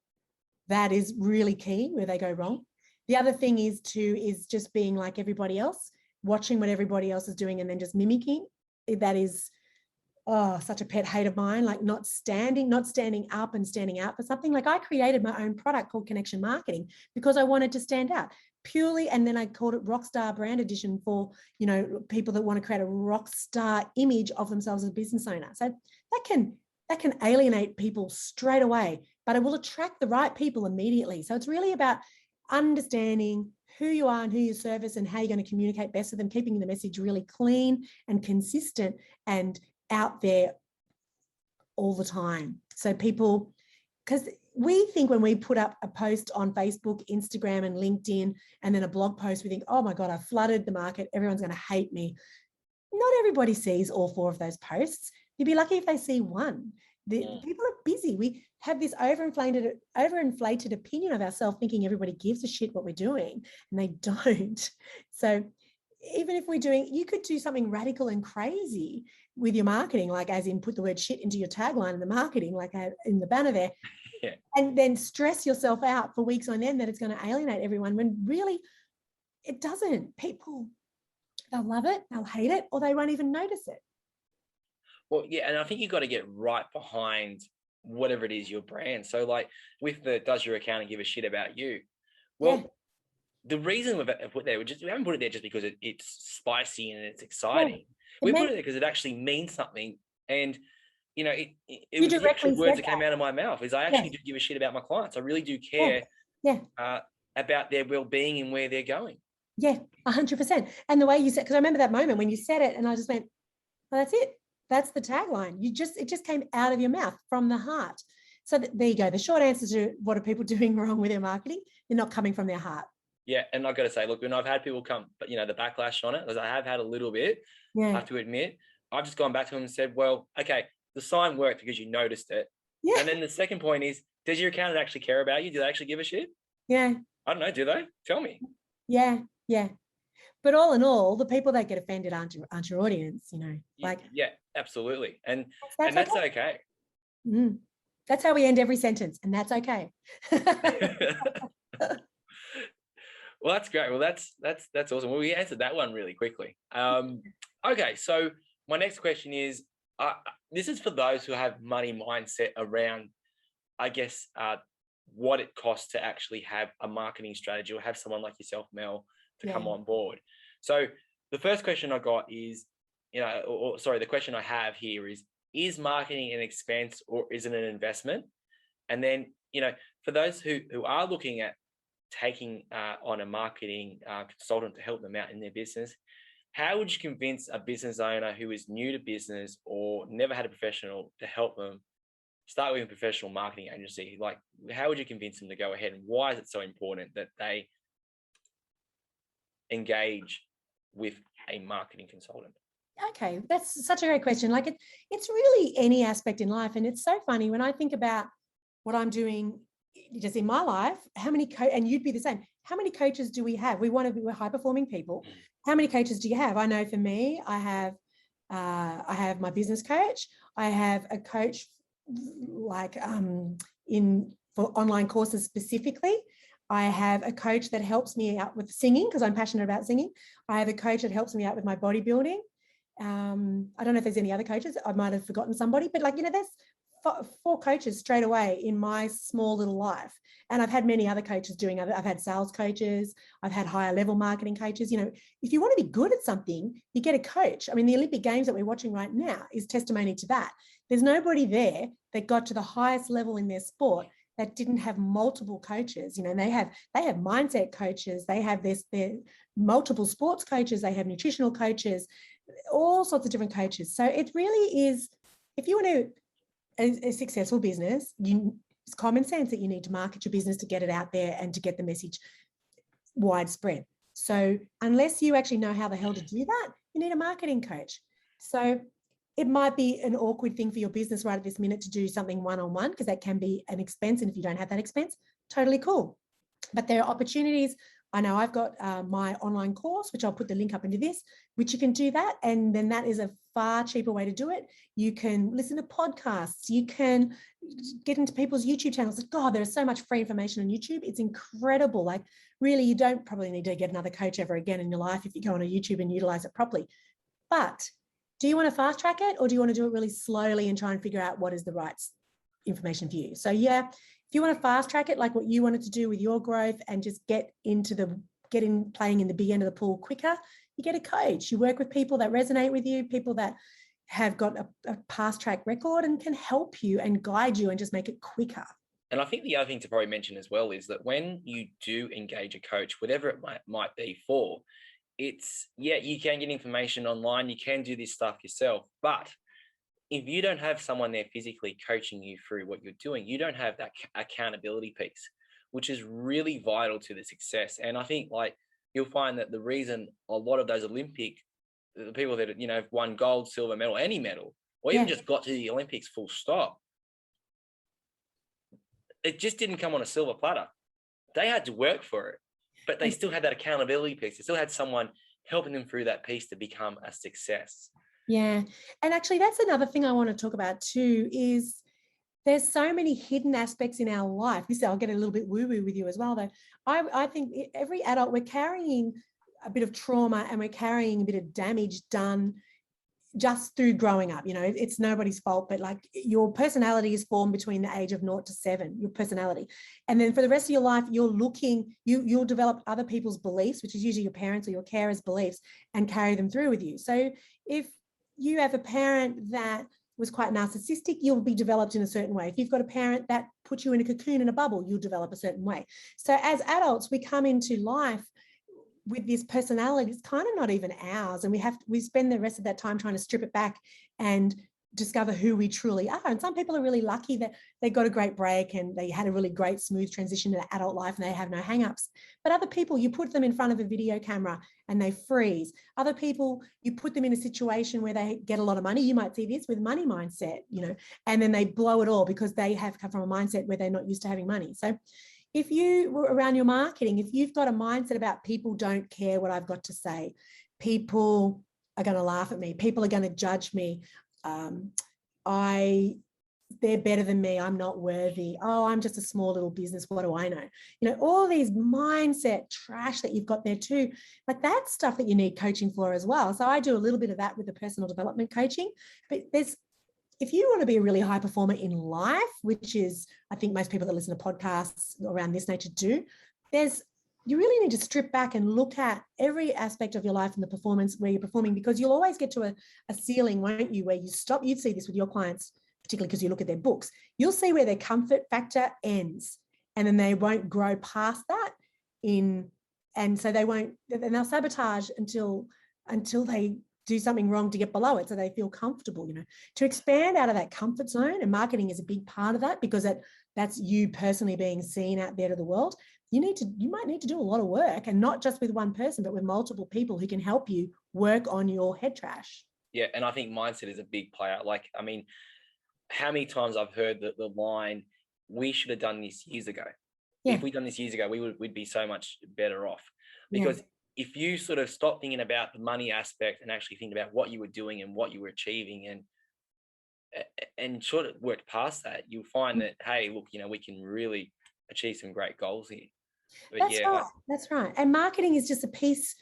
That is really key where they go wrong. The other thing is just being like everybody else, watching what everybody else is doing and then just mimicking. That is such a pet hate of mine, like not standing up and standing out for something. Like I created my own product called Connection Marketing because I wanted to stand out purely. And then I called it Rockstar Brand Edition for, people that want to create a rock star image of themselves as a business owner. So that can alienate people straight away, but it will attract the right people immediately. So it's really about understanding who you are and who you service and how you're going to communicate best with them, keeping the message really clean and consistent and out there all the time. So people, because we think when we put up a post on Facebook, Instagram, and LinkedIn, and then a blog post, we think, oh my God, I flooded the market. Everyone's going to hate me. Not everybody sees all 4 of those posts. You'd be lucky if they see one. People are busy. We have this overinflated opinion of ourselves, thinking everybody gives a shit what we're doing, and they don't. So even if you could do something radical and crazy with your marketing, like as in put the word shit into your tagline in the marketing, like in the banner there, and then stress yourself out for weeks on end that it's going to alienate everyone, when really it doesn't. People, they'll love it, they'll hate it, or they won't even notice it. Well, yeah, and I think you've got to get right behind whatever it is, your brand. So like with the does your accountant give a shit about you? Well, the reason we've put there, we haven't put it there just because it's spicy and it's exciting. We put it there because it actually means something. And, it was the actual words that came out of my mouth is I actually do give a shit about my clients. I really do care about their well-being and where they're going. Yeah, 100%. And the way you said, because I remember that moment when you said it and I just went, well, that's it. That's the tagline. It just came out of your mouth from the heart. So there you go. The short answer to what are people doing wrong with their marketing? They're not coming from their heart. Yeah. And I've got to say, look, when I've had people come, but the backlash on it, because I have had a little bit, I have to admit, I've just gone back to them and said, well, okay, the sign worked because you noticed it. Yeah. And then the second point is, does your accountant actually care about you? Do they actually give a shit? Yeah. I don't know. Do they? Tell me. Yeah. Yeah. But all in all, the people that get offended aren't your audience, Yeah, absolutely. And that's okay. That's how we end every sentence, and that's okay. Well, that's great. Well, that's awesome. Well, we answered that one really quickly. Okay, so my next question is, this is for those who have money mindset around, I guess, what it costs to actually have a marketing strategy or have someone like yourself, Mel, to come on board. So the first question I got is, the question I have here is marketing an expense or is it an investment? And then, for those who are looking at taking on a marketing consultant to help them out in their business, how would you convince a business owner who is new to business or never had a professional to help them start with a professional marketing agency? Like, how would you convince them to go ahead, and why is it so important that they engage with a marketing consultant? Okay, that's such a great question. Like it's really any aspect in life. And it's so funny when I think about what I'm doing just in my life, how many and you'd be the same. How many coaches do we have? We're high performing people. How many coaches do you have? I know for me, I have I have my business coach. I have a coach like for online courses specifically. I have a coach that helps me out with singing because I'm passionate about singing. I have a coach that helps me out with my bodybuilding. I don't know if there's any other coaches. I might have forgotten somebody, but there's 4 coaches straight away in my small little life. And I've had many other coaches doing other, I've had sales coaches, I've had higher level marketing coaches. If you want to be good at something, you get a coach. I mean, the Olympic Games that we're watching right now is testimony to that. There's nobody there that got to the highest level in their sport that didn't have multiple coaches. They have mindset coaches, they have their multiple sports coaches, they have nutritional coaches, all sorts of different coaches. So it really is, if you want a successful business, it's common sense that you need to market your business to get it out there and to get the message widespread. So unless you actually know how the hell to do that, you need a marketing coach. So it might be an awkward thing for your business right at this minute to do something one-on-one, because that can be an expense. And if you don't have that expense, totally cool. But there are opportunities. I know I've got my online course, which I'll put the link up into this, which you can do that. And then that is a far cheaper way to do it. You can listen to podcasts. You can get into people's YouTube channels. God, there is so much free information on YouTube. It's incredible. Like, really, you don't probably need to get another coach ever again in your life if you go on a YouTube and utilize it properly. But do you want to fast track it, or do you want to do it really slowly and try and figure out what is the right information for you? So yeah, if you want to fast track it, like what you wanted to do with your growth and just get playing in the big end of the pool quicker, you get a coach. You work with people that resonate with you, people that have got a past track record and can help you and guide you and just make it quicker. And I think the other thing to probably mention as well is that when you do engage a coach, whatever it might be for, you can get information online, you can do this stuff yourself, but if you don't have someone there physically coaching you through what you're doing, you don't have that accountability piece, which is really vital to the success. And I think you'll find that the reason a lot of those the people that have won gold, silver medal, any medal, or even just got to the Olympics full stop, it just didn't come on a silver platter. They had to work for it, but they still had that accountability piece. They still had someone helping them through that piece to become a success. Yeah. And actually, that's another thing I want to talk about too, is there's so many hidden aspects in our life. I'll get a little bit woo-woo with you as well, though. I think every adult, we're carrying a bit of trauma and we're carrying a bit of damage done just through growing up. It's nobody's fault, but your personality is formed between the age of 0 to 7, your personality. And then for the rest of your life, you'll develop other people's beliefs, which is usually your parents or your carers' beliefs, and carry them through with you. So if you have a parent that was quite narcissistic, you'll be developed in a certain way. If you've got a parent that puts you in a cocoon in a bubble, you'll develop a certain way. So as adults, we come into life with this personality. It's kind of not even ours, and we spend the rest of that time trying to strip it back and discover who we truly are. And some people are really lucky that they got a great break and they had a really great smooth transition to adult life and they have no hang-ups. But other people, you put them in front of a video camera and they freeze. Other people, you put them in a situation where they get a lot of money. You might see this with money mindset, and then they blow it all because they have come from a mindset where they're not used to having money. So if you were around your marketing, if you've got a mindset about people don't care what I've got to say, people are going to laugh at me, people are going to judge me, they're better than me, I'm not worthy, I'm just a small little business, what do I know? All these mindset trash that you've got there too, that's stuff that you need coaching for as well. So I do a little bit of that with the personal development coaching, but if you want to be a really high performer in life, which is, I think most people that listen to podcasts around this nature do, you really need to strip back and look at every aspect of your life and the performance where you're performing, because you'll always get to a ceiling, won't you, where you stop. You'd see this with your clients, particularly because you look at their books. You'll see where their comfort factor ends, and then they won't grow past that and so they'll sabotage until they do something wrong to get below it, so they feel comfortable. To expand out of that comfort zone, and marketing is a big part of that, because that's you personally being seen out there to the world. You might need to do a lot of work, and not just with one person, but with multiple people who can help you work on your head trash. Yeah, and I think mindset is a big player. How many times I've heard the line, "We should have done this years ago." Yeah. If we'd done this years ago, we'd be so much better off. Because if you sort of stop thinking about the money aspect and actually think about what you were doing and what you were achieving and sort of work past that, you'll find that, hey, look, we can really achieve some great goals here. But That's right. That's right. And marketing is just a piece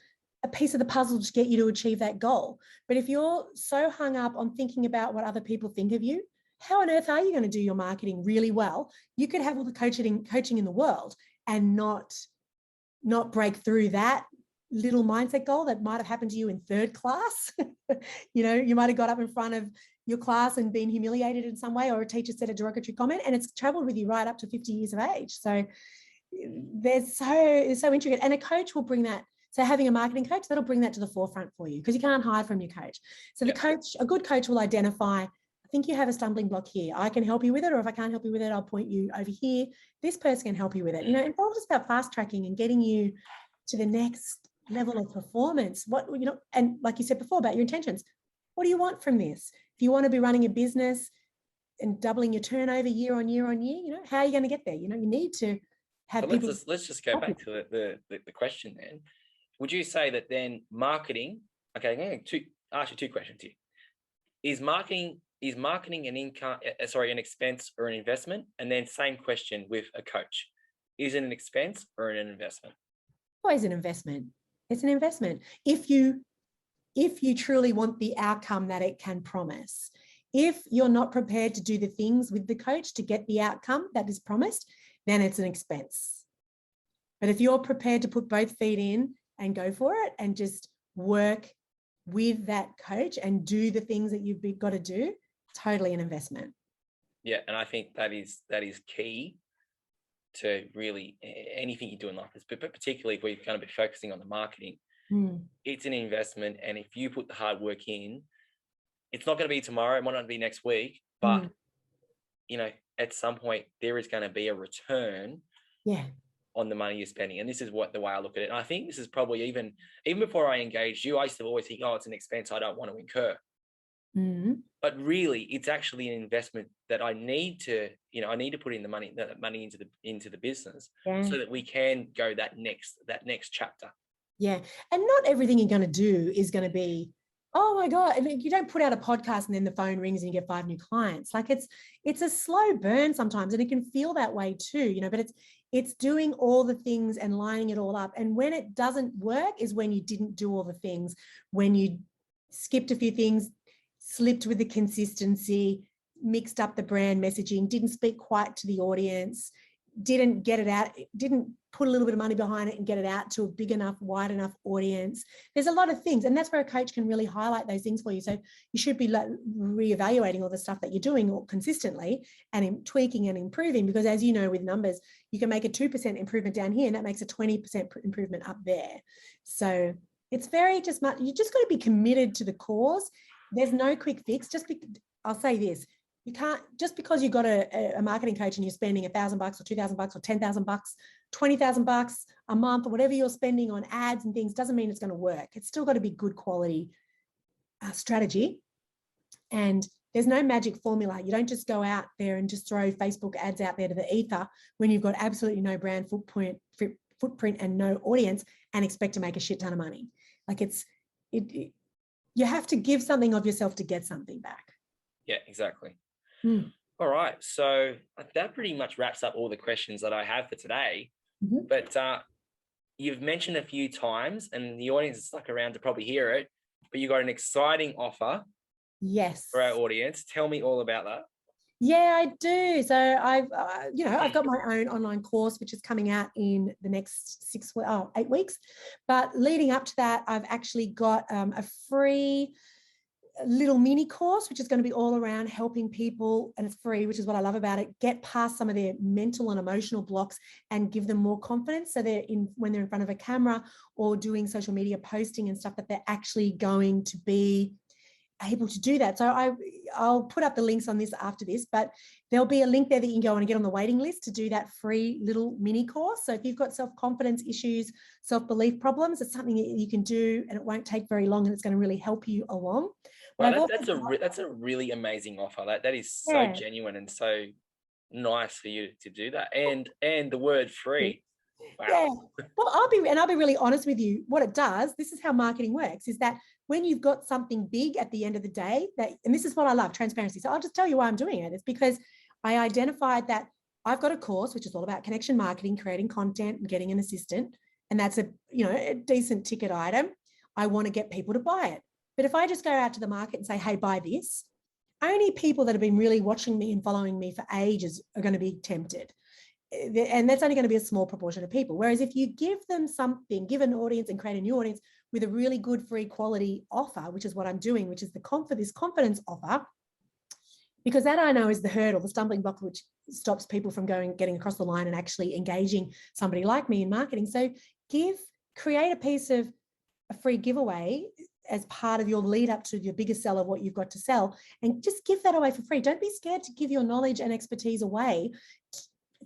of the puzzle to get you to achieve that goal. But if you're so hung up on thinking about what other people think of you, how on earth are you going to do your marketing really well? You could have all the coaching in the world and not break through that little mindset goal that might have happened to you in third class. You might have got up in front of your class and been humiliated in some way, or a teacher said a derogatory comment, and it's traveled with you right up to 50 years of age. So it's so intricate. And a coach will bring that. So having a marketing coach, that'll bring that to the forefront for you, because you can't hide from your coach. So a good coach will identify, I think you have a stumbling block here. I can help you with it, or if I can't help you with it, I'll point you over here. This person can help you with it. It's all just about fast tracking and getting you to the next level of performance. And like you said before about your intentions, what do you want from this? If you want to be running a business and doubling your turnover year on year on year, how are you going to get there? You need to have people. Let's just go back to the question then. Would you say that then marketing? Okay, I'm going to ask you two questions here. Is marketing an expense or an investment? And then same question with a coach. Is it an expense or an investment? Always an investment. It's an investment. If you truly want the outcome that it can promise. If you're not prepared to do the things with the coach to get the outcome that is promised, then it's an expense. But if you're prepared to put both feet in and go for it and just work with that coach and do the things that you've got to do, totally an investment. Yeah, and I think that is key to really anything you do in life, but particularly if we're going to be focusing on the marketing. It's an investment, and if you put the hard work in, it's not going to be tomorrow, it might not be next week, but at some point there is going to be a return on the money you're spending. And this is the way I look at it. And I think this is probably even before I engaged you, I used to always think, it's an expense I don't want to incur. But really, it's actually an investment that I need to put in the money into the business so that we can go that next chapter. Yeah. And not everything you're going to do is going to be, oh my God, you don't put out a podcast and then the phone rings and you get 5 new clients. Like it's a slow burn sometimes, and it can feel that way too, but it's doing all the things and lining it all up. And when it doesn't work is when you didn't do all the things, when you skipped a few things, slipped with the consistency, mixed up the brand messaging, didn't speak quite to the audience, didn't get it out, didn't put a little bit of money behind it and get it out to a big enough, wide enough audience. There's a lot of things, and that's where a coach can really highlight those things for you. So you should be reevaluating all the stuff that you're doing consistently and tweaking and improving, because as you know, with numbers, you can make a 2% improvement down here and that makes a 20% improvement up there. So it's you just got to be committed to the cause. There's no quick fix. I'll say this. You can't, just because you've got a marketing coach and you're spending $1,000 or $2,000 or $10,000, $20,000 a month, or whatever you're spending on ads and things, doesn't mean it's going to work. It's still got to be good quality strategy. And there's no magic formula. You don't just go out there and just throw Facebook ads out there to the ether when you've got absolutely no brand footprint and no audience and expect to make a shit ton of money. Like you have to give something of yourself to get something back. Yeah, exactly. All right. So that pretty much wraps up all the questions that I have for today. But you've mentioned a few times, and the audience is stuck around to probably hear it, but you got an exciting offer. Yes. For our audience. Tell me all about that. Yeah, I do. So I've got my own online course, which is coming out in the next 8 weeks. But leading up to that, I've actually got a free little mini course, which is going to be all around helping people, and it's free, which is what I love about it, get past some of their mental and emotional blocks and give them more confidence. So when they're in front of a camera or doing social media posting and stuff, that they're actually going to be able to do that. So I'll put up the links on this after this, but there'll be a link there that you can go and get on the waiting list to do that free little mini course. So if you've got self-confidence issues, self-belief problems, it's something that you can do, and it won't take very long, and it's going to really help you along. Well, that's a really amazing offer. That is so genuine and so nice for you to do that. And the word free. Wow. Yeah. Well, I'll be really honest with you. What it does, this is how marketing works, is that when you've got something big at the end of the day, and this is what I love, transparency. So I'll just tell you why I'm doing it. It's because I identified that I've got a course which is all about connection marketing, creating content, and getting an assistant, and that's a decent ticket item. I want to get people to buy it. But if I just go out to the market and say, hey, buy this, only people that have been really watching me and following me for ages are going to be tempted. And that's only going to be a small proportion of people. Whereas if you give them something, give an audience and create a new audience with a really good free quality offer, which is what I'm doing, which is this confidence offer, because that I know is the hurdle, the stumbling block, which stops people from getting across the line and actually engaging somebody like me in marketing. So create a piece of a free giveaway as part of your lead up to your biggest sell of what you've got to sell, and just give that away for free. Don't be scared to give your knowledge and expertise away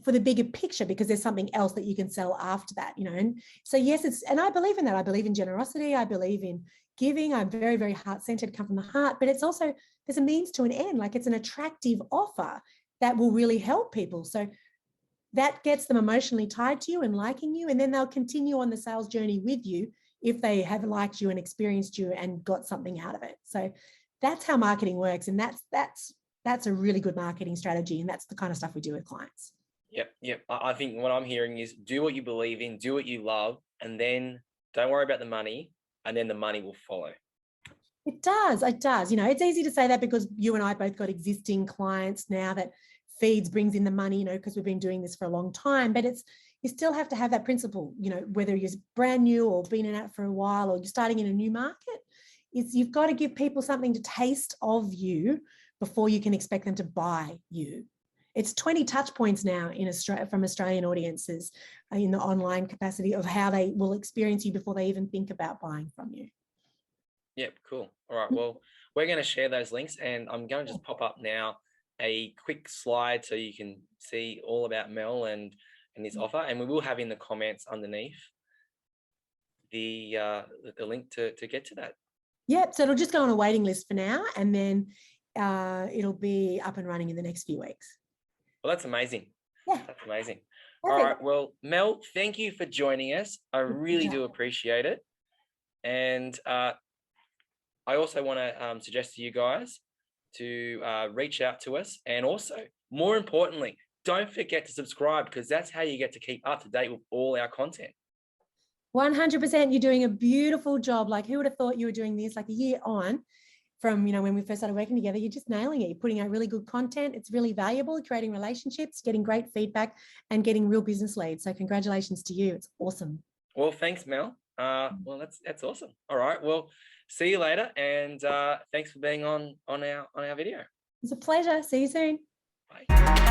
for the bigger picture, because there's something else that you can sell after that, And so, yes, and I believe in that. I believe in generosity. I believe in giving. I'm very, very heart-centered, come from the heart, but it's also, there's a means to an end. Like, it's an attractive offer that will really help people. So that gets them emotionally tied to you and liking you, and then they'll continue on the sales journey with you if they have liked you and experienced you and got something out of it. So that's how marketing works. And that's a really good marketing strategy. And that's the kind of stuff we do with clients. Yep. I think what I'm hearing is do what you believe in, do what you love, and then don't worry about the money, and then the money will follow. It does. It's easy to say that because you and I both got existing clients now that feeds brings in the money, because we've been doing this for a long time, but you still have to have that principle, whether you're brand new or been in it for a while or you're starting in a new market, you've got to give people something to taste of you before you can expect them to buy you. It's 20 touch points now in Australia from Australian audiences in the online capacity of how they will experience you before they even think about buying from you. Yep, cool. All right, well, we're going to share those links, and I'm going to just pop up now a quick slide so you can see all about Mel and this offer, and we will have in the comments underneath the link to get to that. Yep, so it'll just go on a waiting list for now, and then it'll be up and running in the next few weeks. Well, that's amazing. Yeah. That's amazing. Perfect. All right. Well, Mel, thank you for joining us. I really do appreciate it. And I also want to suggest to you guys to reach out to us. And also, more importantly, don't forget to subscribe, because that's how you get to keep up to date with all our content. 100%. You're doing a beautiful job. Like, who would have thought you were doing this like a year on from, when we first started working together? You're just nailing it. You're putting out really good content. It's really valuable, creating relationships, getting great feedback, and getting real business leads. So congratulations to you. It's awesome. Well, thanks, Mel. Well, that's awesome. All right. Well, see you later. And thanks for being on our video. It's a pleasure. See you soon. Bye.